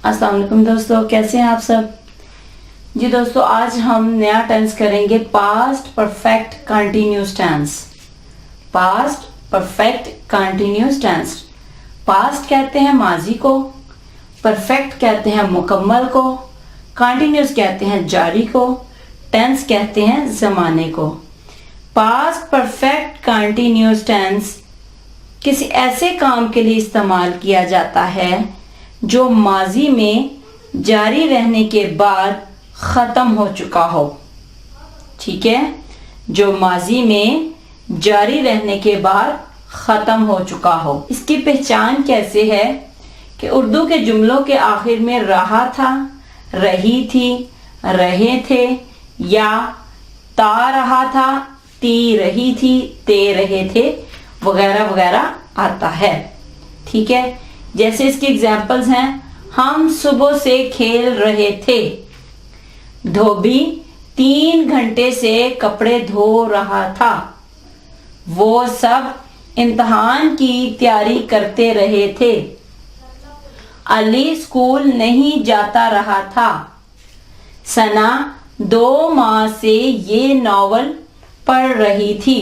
अस्सलाम वालेकुम दोस्तों, कैसे हैं आप सब। जी दोस्तों, आज हम नया टेंस करेंगे past perfect continuous tense. Past perfect continuous tense. Past कहते हैं माजी को, परफेक्ट कहते हैं मुकम्मल को, कंटिन्यूस कहते हैं जारी को, टेंस कहते हैं जमाने को। पास्ट परफेक्ट कंटिन्यूस टेंस किसी ऐसे काम के लिए इस्तेमाल किया जाता है जो माजी में जारी रहने के बाद ख़त्म हो चुका हो। ठीक है, जो माजी में जारी रहने के बाद ख़त्म हो चुका हो। इसकी पहचान कैसे है कि उर्दू के जुमलों के आखिर में रहा था, रही थी, रहे थे या ता रहा था, ती रही थी, ते रहे थे वगैरह वगैरह आता है। ठीक है, जैसे इसके एग्जाम्पल्स हैं, हम सुबह से खेल रहे थे। धोबी 3 घंटे से कपड़े धो रहा था। वो सब इम्तहान की तैयारी करते रहे थे। अली स्कूल नहीं जाता रहा था। सना 2 माह से ये नॉवल पढ़ रही थी।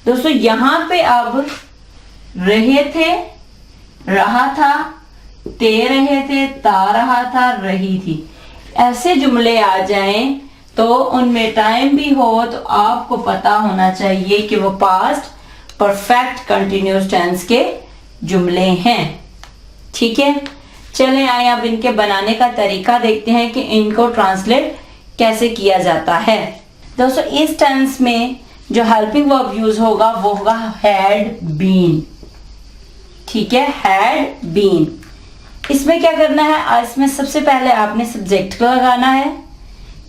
दोस्तों, यहाँ पे अब रहे थे, रहा था, ते रहे थे, ता रहा था, रही थी, ऐसे जुमले आ जाएं तो उनमें टाइम भी हो तो आपको पता होना चाहिए कि वो पास्ट परफेक्ट कंटिन्यूस टेंस के जुमले हैं। ठीक है, चलें आए अब इनके बनाने का तरीका देखते हैं कि इनको ट्रांसलेट कैसे किया जाता है। दोस्तों, इस टेंस में जो हेल्पिंग वर्ब यूज होगा वो होगा हैड बीन। ठीक है, हैड बीन। इसमें क्या करना है, इसमें सबसे पहले आपने सब्जेक्ट लगाना है,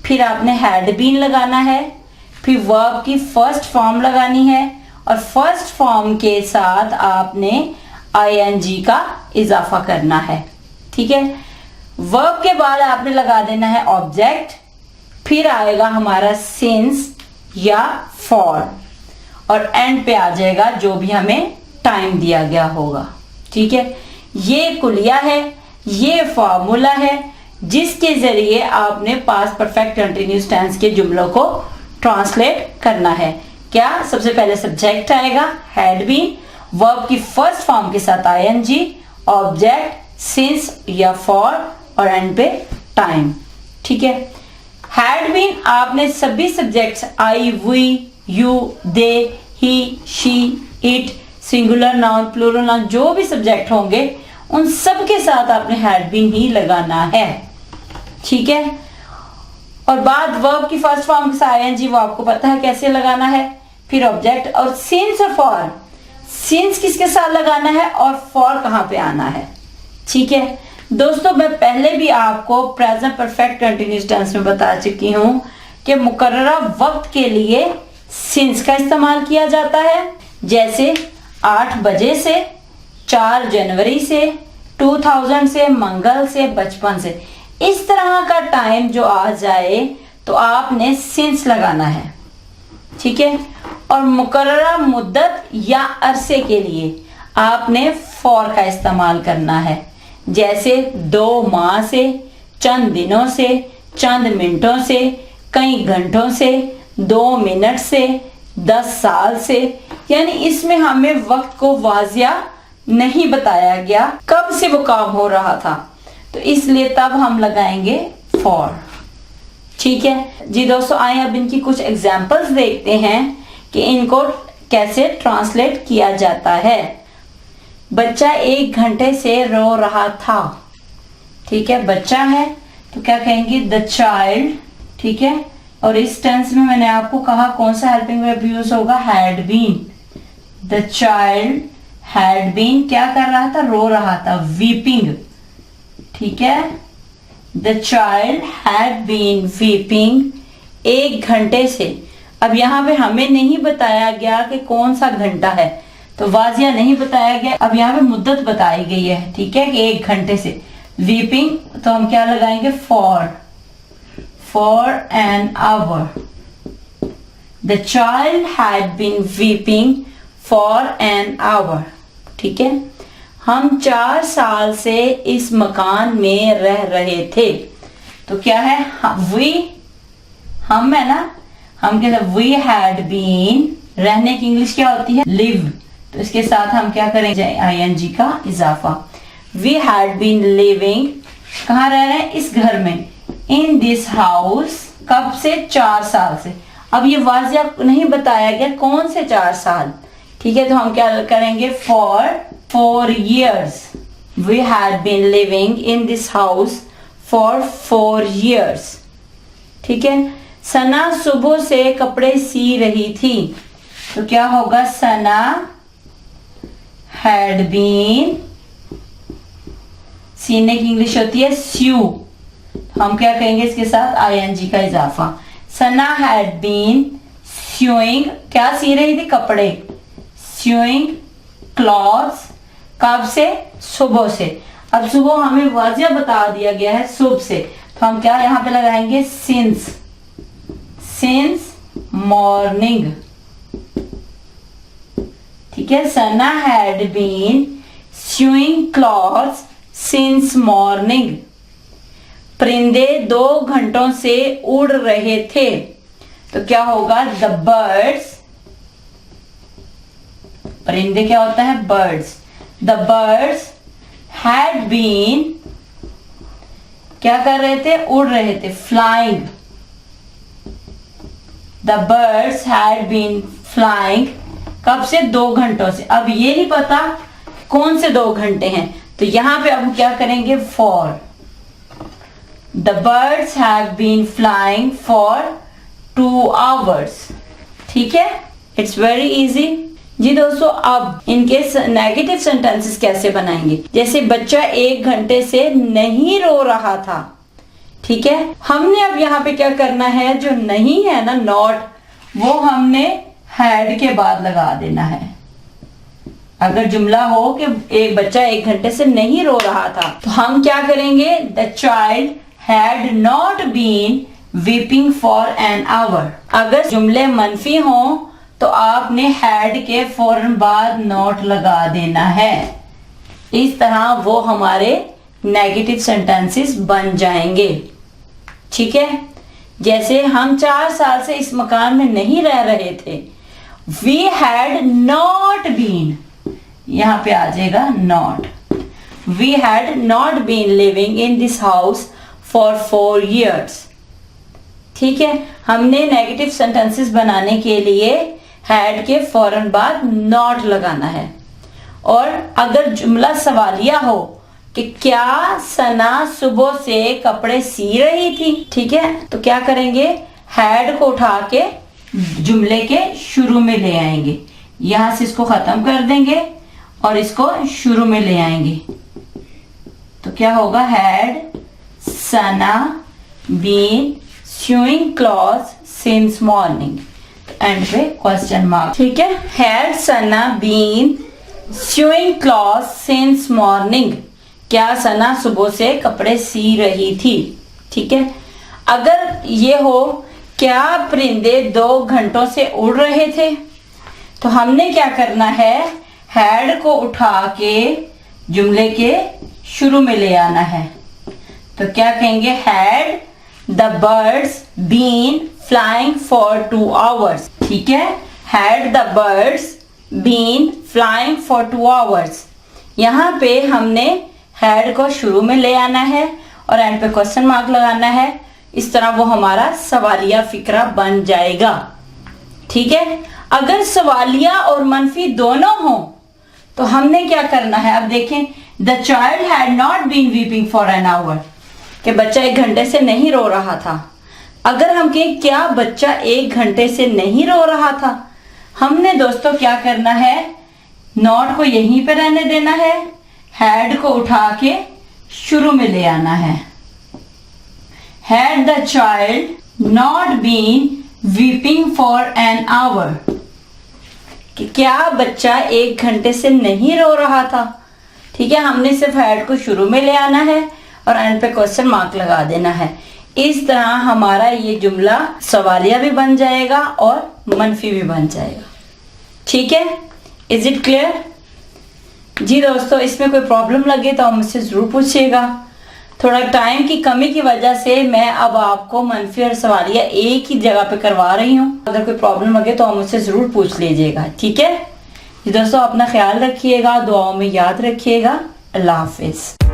फिर आपने हैड बीन लगाना है, फिर वर्ब की फर्स्ट फॉर्म लगानी है और फर्स्ट फॉर्म के साथ आपने आईएनजी का इजाफा करना है। ठीक है, वर्ब के बाद आपने लगा देना है ऑब्जेक्ट, फिर आएगा हमारा सिंस या फॉर और एंड पे आ जाएगा जो भी हमें टाइम दिया गया होगा। ठीक है, ये कुलिया है, ये फॉर्मूला है जिसके जरिए आपने पास्ट परफेक्ट कंटिन्यूस टेंस के जुमलों को ट्रांसलेट करना है। क्या, सबसे पहले सब्जेक्ट आएगा हैड बीन, वर्ब की फर्स्ट फॉर्म के साथ आईएनजी, ऑब्जेक्ट, सिंस या फॉर और एंड पे टाइम। ठीक है, हैड बीन आपने सभी subjects I, we, you, they, he, she, it, singular noun, plural noun, जो भी सब्जेक्ट होंगे उन सब के साथ आपने हैड बीन ही लगाना है। ठीक है, और बाद वर्ब की फर्स्ट फॉर्म के साथ आईएनजी, वो आपको पता है कैसे लगाना है। फिर ऑब्जेक्ट और सिंस और फॉर, सिंस किसके साथ लगाना है और फॉर कहां पे आना है। ठीक है दोस्तों, मैं पहले भी आपको प्रेजेंट परफेक्ट कंटिन्यूस टेंस में बता चुकी हूं कि मुकर्ररा वक्त के लिए सिंस का इस्तेमाल किया जाता है। जैसे 8 बजे से, 4 जनवरी से, 2000 से, मंगल से, बचपन से, इस तरह का टाइम जो आ जाए तो आपने सिंस लगाना है। ठीक है, और मुकर्ररा मुद्दत या अरसे के लिए आपने फॉर का इस्तेमाल करना है। जैसे 2 माह से, चंद दिनों से, चंद मिनटों से, कई घंटों से, 2 मिनट से, 10 साल से, यानी इसमें हमें वक्त को वाजिया नहीं बताया गया कब से वो काम हो रहा था, तो इसलिए तब हम लगाएंगे फॉर। ठीक है जी दोस्तों, आए अब इनकी कुछ एग्जाम्पल्स देखते हैं कि इनको कैसे ट्रांसलेट किया जाता है। बच्चा 1 घंटे से रो रहा था। ठीक है, बच्चा है तो क्या कहेंगे, द चाइल्ड। ठीक है, और इस टेंस में मैंने आपको कहा कौन सा हेल्पिंग वर्ब यूज होगा, had been. The child had been क्या कर रहा था, रो रहा था, वीपिंग। ठीक है, the child had been weeping 1 घंटे से। अब यहाँ पे हमें नहीं बताया गया कि कौन सा घंटा है, तो वाजिया नहीं बताया गया। अब यहाँ पे मुद्दत बताई गई है। ठीक है, कि 1 घंटे से, वीपिंग तो हम क्या लगाएंगे, for an hour. The child had been weeping for an hour. ठीक है, हम 4 साल से इस मकान में रह रहे थे। तो क्या है, वी, हम है ना, हम कहते वी हैड बीन, रहने की इंग्लिश क्या होती है, लिव। तो इसके साथ हम क्या करेंगे, आईएनजी का इजाफा। वी हैड बीन लिविंग, कहाँ रह रहे हैं, इस घर में, इन दिस हाउस, कब से, 4 साल से। अब ये वाजिया नहीं बताया गया कौन से 4 साल, ठीक है। तो हम क्या करेंगे, for 4 years, we had been living in this house for 4 years, ठीक है। सना सुबह से कपड़े सी रही थी। तो क्या होगा, सना हैड बीन, सीने की इंग्लिश होती है स्यू, हम क्या कहेंगे इसके साथ आईएनजी का इजाफा। सना हैड बीन स्यूइंग, क्या सी रही थी, कपड़े, स्यूइंग क्लॉथ्स, कब से, सुबह से। अब सुबह हमें वाजिया बता दिया गया है सुबह से, तो हम क्या यहां पे लगाएंगे, सिंस, सिंस मॉर्निंग, ठीक है। Sana had been sewing clothes since morning. परिंदे 2 घंटों से उड़ रहे थे। तो क्या होगा, द बर्ड्स, परिंदे क्या होता है, birds, the birds had been, क्या कर रहे थे, उड़ रहे थे, flying, the birds had been flying, कब से, 2 घंटों से। अब ये नहीं पता कौन से 2 घंटे हैं, तो यहां पे अब क्या करेंगे, for, the birds have been flying for 2 hours, ठीक है। इट्स वेरी इजी जी दोस्तों। अब इनके नेगेटिव सेंटेंसेस कैसे बनाएंगे, जैसे बच्चा 1 घंटे से नहीं रो रहा था, ठीक है। हमने अब यहाँ पे क्या करना है, जो नहीं है ना, नॉट, वो हमने हैड के बाद लगा देना है। अगर जुमला हो कि एक बच्चा 1 घंटे से नहीं रो रहा था, तो हम क्या करेंगे, the child had not been weeping for an hour. अगर जुमले मनफी हों तो आपने हैड के फौरन बाद नॉट लगा देना है। इस तरह वो हमारे नेगेटिव सेंटेंसेस बन जाएंगे, ठीक है। जैसे हम 4 साल से इस मकान में नहीं रह रहे थे, वी हैड नॉट बीन, यहां पे आ जाएगा not, we had not been living in this house for 4 years, ठीक है। हमने नेगेटिव सेंटेंसेस बनाने के लिए हैड के फौरन बाद नॉट लगाना है। और अगर जुमला सवालिया हो कि क्या सना सुबह से कपड़े सी रही थी, ठीक है, तो क्या करेंगे, हैड को उठा के जुमले के शुरू में ले आएंगे, यहां से इसको खत्म कर देंगे और इसको शुरू में ले आएंगे। तो क्या होगा, had Sana been sewing clothes since morning, end पे क्वेश्चन मार्क, ठीक है। Had Sana been sewing clothes since morning, क्या सना सुबह से कपड़े सी रही थी, ठीक है। अगर ये हो, क्या परिंदे 2 घंटों से उड़ रहे थे, तो हमने क्या करना है, हैड को उठा के जुमले के शुरू में ले आना है। तो क्या कहेंगे, had the birds been flying for 2 hours, ठीक है। Had the birds been flying for 2 hours, यहाँ पे हमने हैड को शुरू में ले आना है और एंड पे क्वेश्चन मार्क लगाना है। इस तरह वो हमारा सवालिया फिक्रा बन जाएगा, ठीक है। अगर सवालिया और मनफी दोनों हो तो हमने क्या करना है, अब देखें, the child had not been weeping for an hour, कि बच्चा 1 घंटे से नहीं रो रहा था। अगर हम कहें क्या बच्चा 1 घंटे से नहीं रो रहा था, हमने दोस्तों क्या करना है, नॉट को यहीं पे रहने देना है, हैड को उठा के शुरू में ले आना है। Had the child not been weeping for an hour, कि क्या बच्चा 1 घंटे से नहीं रो रहा था, ठीक है। हमने सिर्फ हैड को शुरू में ले आना है और एंड पे क्वेश्चन मार्क लगा देना है। इस तरह हमारा ये जुमला सवालिया भी बन जाएगा और मनफी भी बन जाएगा, ठीक है। Is it clear? जी दोस्तों, इसमें कोई प्रॉब्लम लगे तो आप मुझसे ज़रूर पूछिएगा। थोड़ा टाइम की कमी की वजह से मैं अब आपको मनफी और सवालिया एक ही जगह पे करवा रही हूँ। अगर कोई प्रॉब्लम लगे तो आप मुझसे ज़रूर पूछ लीजिएगा, ठीक है जी दोस्तों। अपना ख्याल रखिएगा, दुआओं में याद रखिएगा। अल्लाह हाफिज़।